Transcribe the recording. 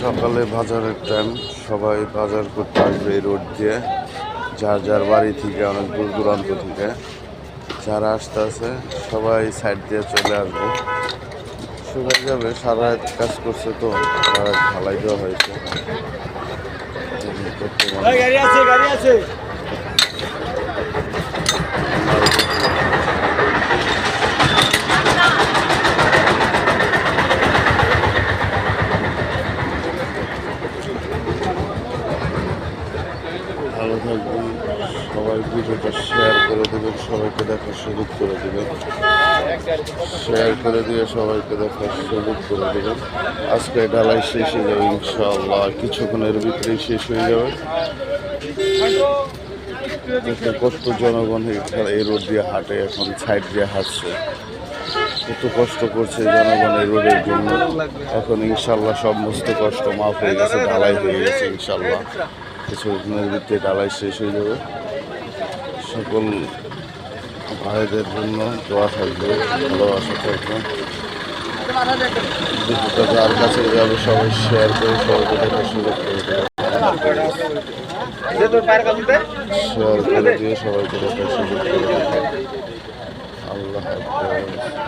সকালে বাজারের টাইম, সবাই বাজার করতে আসবে এই রোড দিয়ে, যার যার বাড়ি থেকে, অনেক দূর দূরান্ত থেকে যারা আসতে আছে সবাই সাইড দিয়ে চলে আসবে। শুকাই যাবে, সারা রাত কাজ করছে তো, সারা রাত ঢালাই দেওয়া হয়েছে। ভালো থাকবেন, সবাই ভিডিওটা শেয়ার করে দেবেন, সবাইকে দেখার সুযোগ করে দেবেন, শেয়ার করে দিয়ে সবাইকে দেখার সুযোগ করে দেবেন। আজকে ঢালাই শেষ হয়ে যাবে ইনশাআল্লাহ, কিছুক্ষণের ভিতরেই শেষ হয়ে যাবে। কত জনগণ এই রোড দিয়ে হাঁটে, এখন সাইড দিয়ে হাঁটছে, কত কষ্ট করছে জনগণ এই রোডের জন্য। এখন ইনশাল্লাহ সমস্ত কষ্ট মাফ হয়ে গেছে, ঢালাই হয়ে গেছে ইনশাল্লাহ, কিছুদিনের ভিতরে ঢালাই শেষ হয়ে যাবে। সকল ভাইদের জন্য দোয়া থাকবে, ভালোবাসা থাকবে। ভিডিওটা যার কাছে যাবে সবাই শেয়ার করে সবাইকে দেখার সুযোগ করে দেবে, শেয়ার করে দিয়ে সবাইকে দেখার সুযোগ করে দেবে। আল্লাহ হাফেজ।